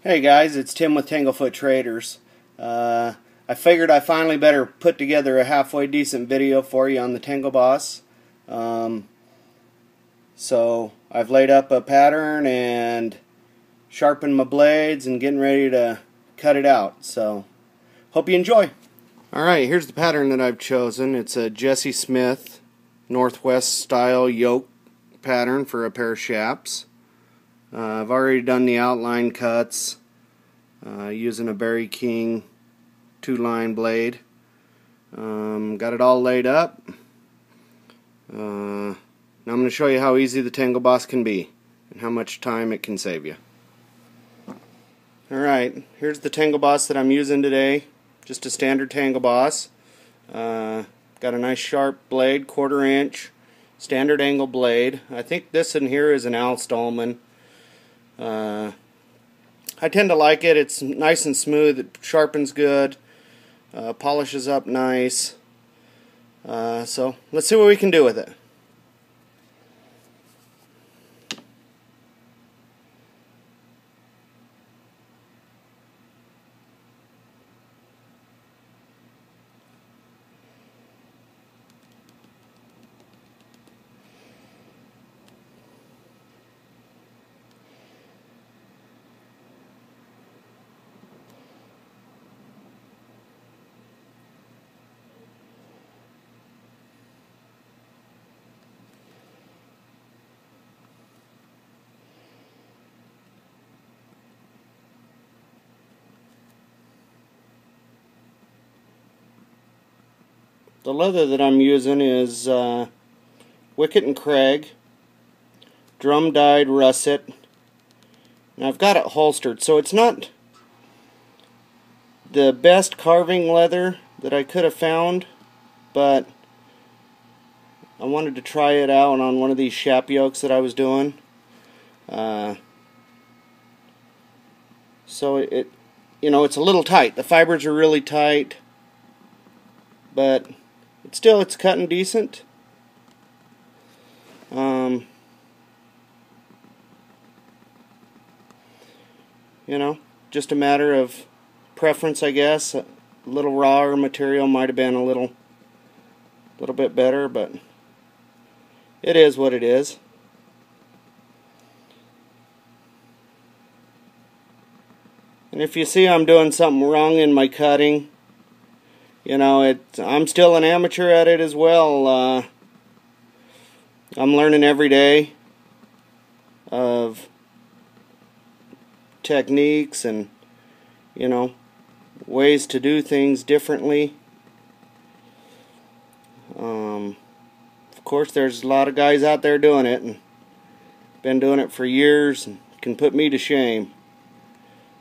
Hey guys, it's Tim with Tanglefoot Traders. I figured I finally better put together a halfway decent video for you on the TangleBoss. So I've laid up a pattern and sharpened my blades and getting ready to cut it out. So hope you enjoy. Alright, here's the pattern that I've chosen. It's a Jesse Smith Northwest style yoke pattern for a pair of shaps. I've already done the outline cuts using a Barry King 2-line blade. Got it all laid up. Now I'm going to show you how easy the TangleBoss can be and how much time it can save you. Alright, here's the TangleBoss that I'm using today. Just a standard TangleBoss. Got a nice sharp blade, 1/4 inch, standard angle blade. I think this in here is an Al Stallman. I tend to like it. It's nice and smooth. It sharpens good, polishes up nice. So let's see what we can do with it. The leather that I'm using is Wicket and Craig drum dyed russet. Now I've got it holstered, so it's not the best carving leather that I could have found, but I wanted to try it out on one of these shap yokes that I was doing. So it it's a little tight. The fibers are really tight, but it's cutting decent. Just a matter of preference, I guess. A little rawer material might have been a little bit better, but it is what it is. And if you see I'm doing something wrong in my cutting, I'm still an amateur at it as well. I'm learning every day of techniques and ways to do things differently. Of course, there's a lot of guys out there doing it and been doing it for years and can put me to shame.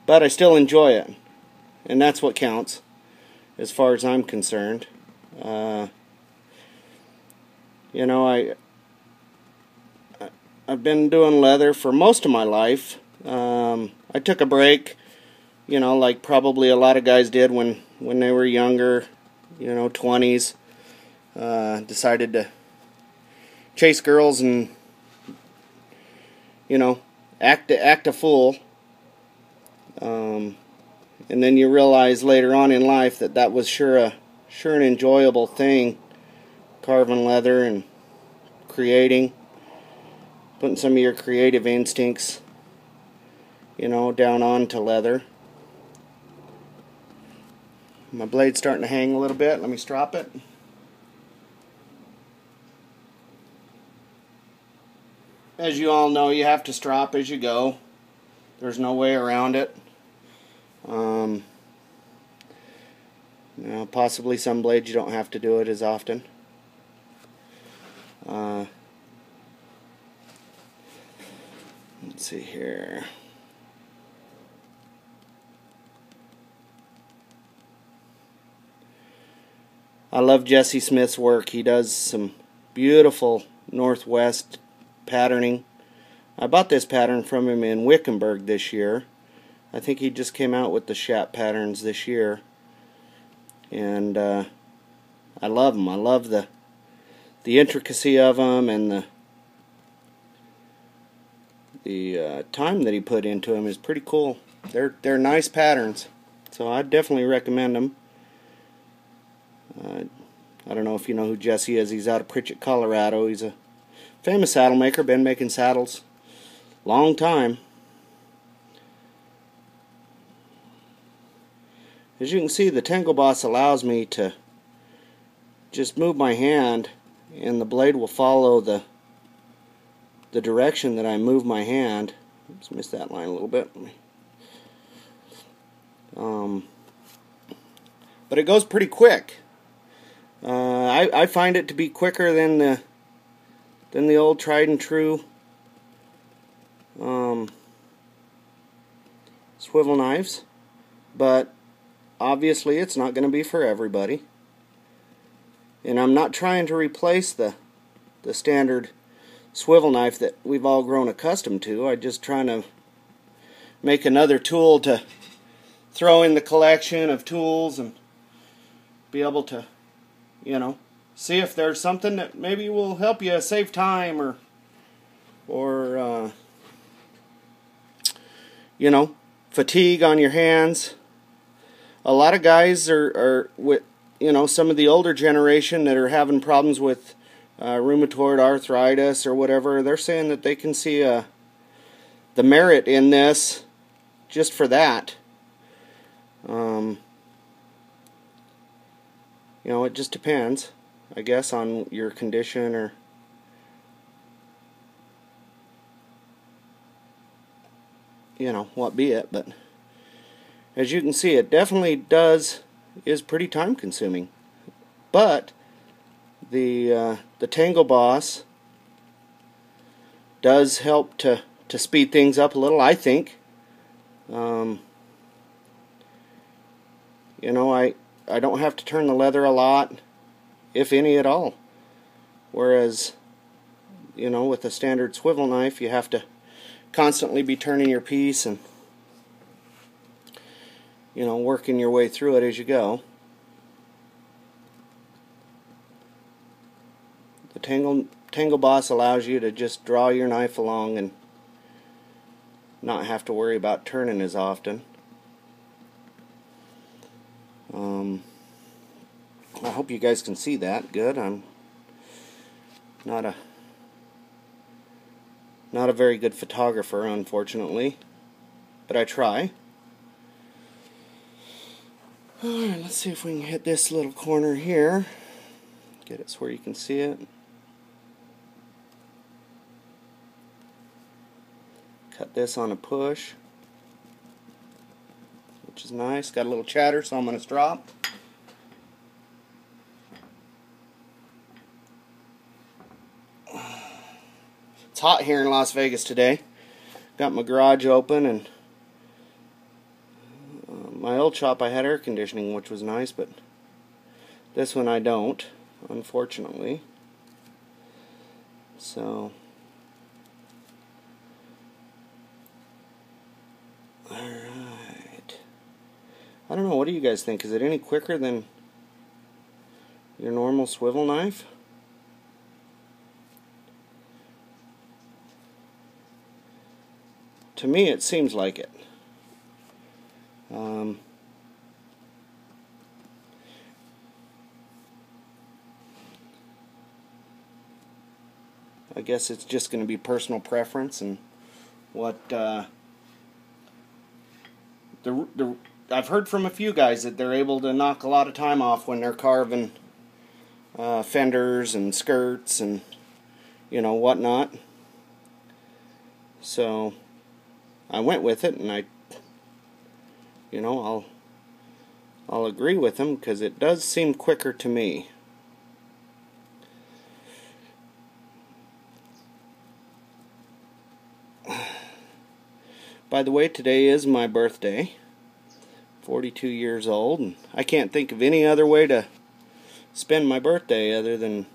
But I still enjoy it, and that's what counts as far as I'm concerned. I've been doing leather for most of my life. I took a break, like probably a lot of guys did when they were younger, 20s. Decided to chase girls and, act a fool. And then you realize later on in life that was sure an enjoyable thing, carving leather and creating, putting some of your creative instincts, down onto leather. My blade's starting to hang a little bit. Let me strop it. As you all know, you have to strop as you go. There's no way around it. Possibly some blades you don't have to do it as often. Let's see here. I love Jesse Smith's work. He does some beautiful Northwest patterning. I bought this pattern from him in Wickenburg this year. I think he just came out with the shap patterns this year. And I love them. I love the intricacy of them and the time that he put into them is pretty cool. They're nice patterns, so I'd definitely recommend them. I don't know if you know who Jesse is. He's out of Pritchett, Colorado. He's a famous saddle maker. Been making saddles long time. As you can see, the TangleBoss allows me to just move my hand, and the blade will follow the direction that I move my hand. Oops, missed that line a little bit. But it goes pretty quick. I find it to be quicker than the old tried and true swivel knives, but obviously it's not going to be for everybody. And I'm not trying to replace the standard swivel knife that we've all grown accustomed to. I'm just trying to make another tool to throw in the collection of tools and be able to, you know, see if there's something that maybe will help you save time or you know, fatigue on your hands. A lot of guys are with, you know, some of the older generation that are having problems with rheumatoid arthritis or whatever. They're saying that they can see the merit in this just for that. You know, it just depends, I guess, on your condition or you know, what be it. But as you can see, it definitely is pretty time consuming. But the TangleBoss does help to speed things up a little, I think. You know, I don't have to turn the leather a lot, if any at all. Whereas, you know, with a standard swivel knife, you have to constantly be turning your piece and, you know, working your way through it as you go. The TangleBoss allows you to just draw your knife along and not have to worry about turning as often. I hope you guys can see that good. I'm not a very good photographer, unfortunately, but I try. Alright, let's see if we can hit this little corner here. Get it so where you can see it. Cut this on a push, which is nice. Got a little chatter, so I'm going to drop. It's hot here in Las Vegas today. Got my garage open, and my old shop I had air conditioning, which was nice, but this one I don't, unfortunately. So, alright. I don't know, what do you guys think? Is it any quicker than your normal swivel knife? To me, it seems like it. I guess it's just going to be personal preference and what I've heard from a few guys that they're able to knock a lot of time off when they're carving fenders and skirts and, you know, whatnot. So I went with it, and I'll agree with them because it does seem quicker to me. By the way, today is my birthday, 42 years old, and I can't think of any other way to spend my birthday other than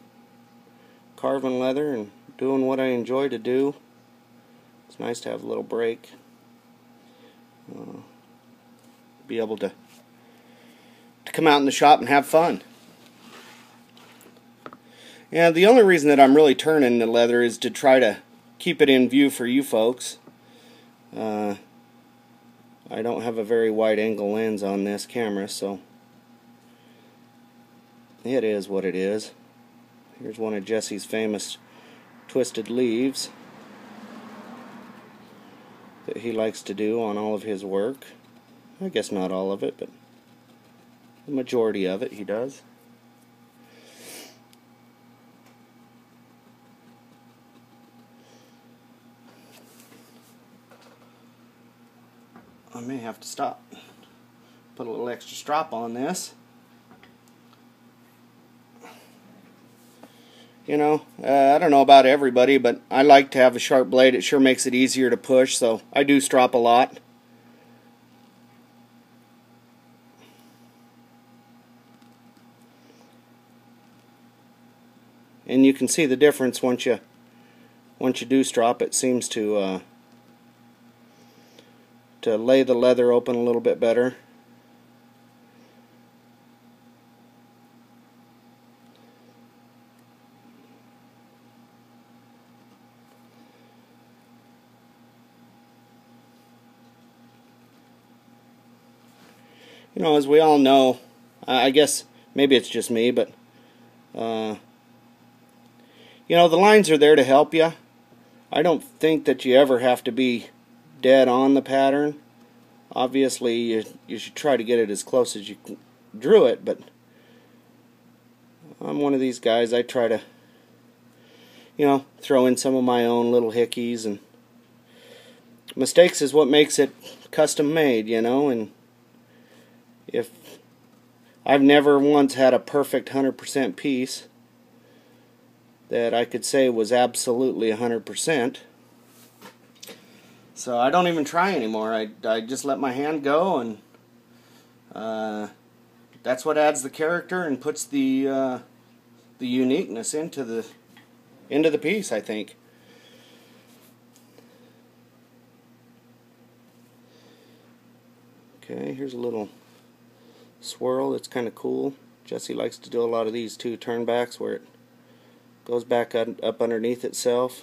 carving leather and doing what I enjoy to do. It's nice to have a little break. Be able to come out in the shop and have fun. Yeah, the only reason that I'm really turning the leather is to try to keep it in view for you folks. I don't have a very wide angle lens on this camera, so it is what it is. Here's one of Jesse's famous twisted leaves that he likes to do on all of his work. I guess not all of it, but the majority of it he does. I may have to stop. Put a little extra strop on this. You know, I don't know about everybody, but I like to have a sharp blade. It sure makes it easier to push, so I do strop a lot. And you can see the difference once you do strop. It seems to lay the leather open a little bit better. You know, as we all know, I guess maybe it's just me, but you know, the lines are there to help you. I don't think that you ever have to be dead on the pattern. Obviously, you should try to get it as close as you drew it, but I'm one of these guys. I try to, you know, throw in some of my own little hickeys, and mistakes is what makes it custom made, you know. And if I've never once had a perfect 100% piece that I could say was absolutely 100%. So I don't even try anymore. I just let my hand go, and that's what adds the character and puts the uniqueness into the piece, I think. Okay, here's a little swirl. It's kind of cool. Jesse likes to do a lot of these too, turnbacks, where it goes back up underneath itself.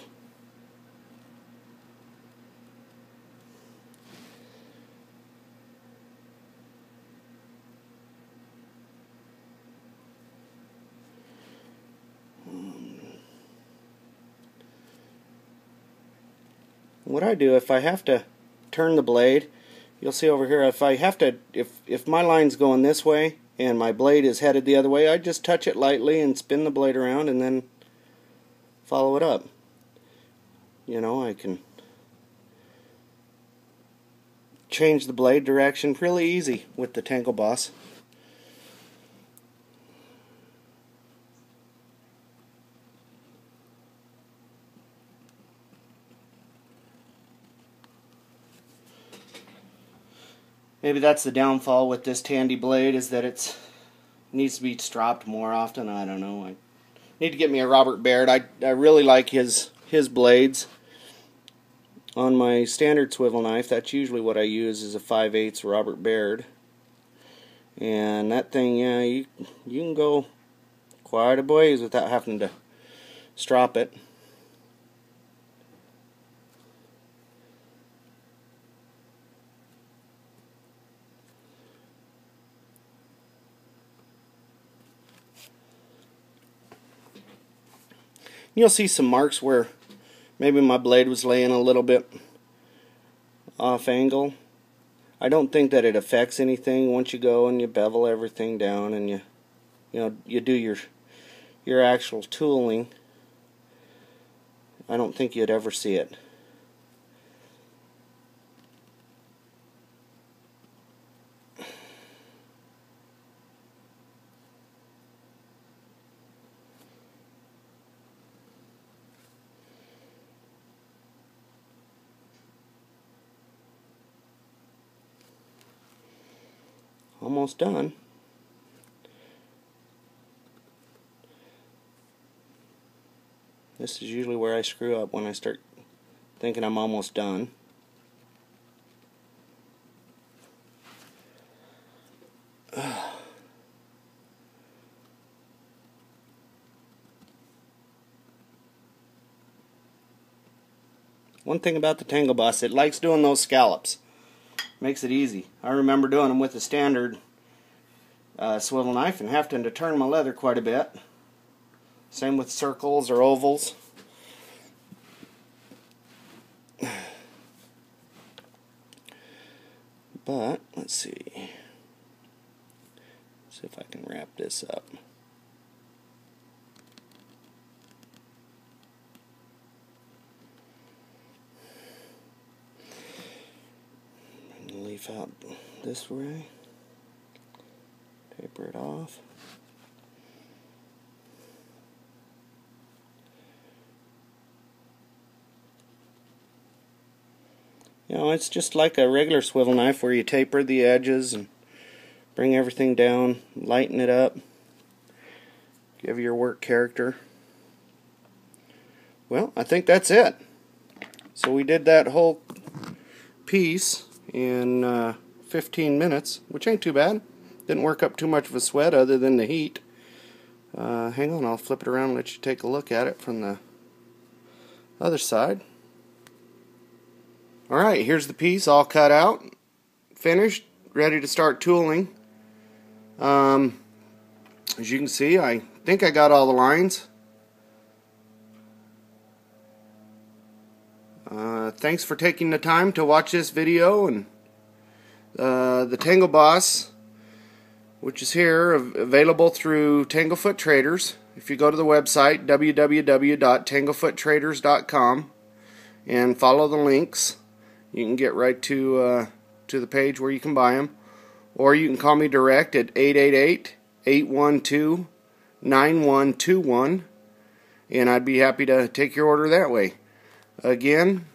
What I do, if I have to turn the blade, you'll see over here, if I have to, if my line's going this way and my blade is headed the other way, I just touch it lightly and spin the blade around and then follow it up. You know, I can change the blade direction really easy with the TangleBoss. Maybe that's the downfall with this Tandy blade, is that it needs to be stropped more often. I don't know. I need to get me a Robert Baird. I really like his blades. On my standard swivel knife, that's usually what I use, is a 5/8 Robert Baird. And that thing, yeah, you can go quite a ways without having to strop it. You'll see some marks where maybe my blade was laying a little bit off angle. I don't think that it affects anything once you go and you bevel everything down and you do your actual tooling. I don't think you'd ever see it. Almost done. This is usually where I screw up, when I start thinking I'm almost done. One thing about the TangleBoss, it likes doing those scallops. Makes it easy. I remember doing them with the standard swivel knife and having to turn my leather quite a bit. Same with circles or ovals. But let's see if I can wrap this up. Leaf out this way, taper it off. You know, it's just like a regular swivel knife where you taper the edges and bring everything down, lighten it up, give your work character. Well, I think that's it. So we did that whole piece in 15 minutes, which ain't too bad. Didn't work up too much of a sweat other than the heat. Hang on, I'll flip it around and let you take a look at it from the other side. Alright, here's the piece all cut out, finished, ready to start tooling. As you can see, I think I got all the lines. Thanks for taking the time to watch this video, and the TangleBoss, which is here, available through Tanglefoot Traders. If you go to the website www.tanglefootTraders.com and follow the links, you can get right to the page where you can buy them. Or you can call me direct at 888-812-9121, and I'd be happy to take your order that way. Again,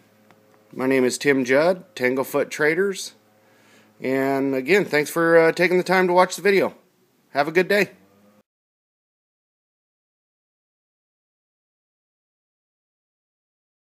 my name is Tim Judd, Tanglefoot Traders. And again, thanks for taking the time to watch the video. Have a good day.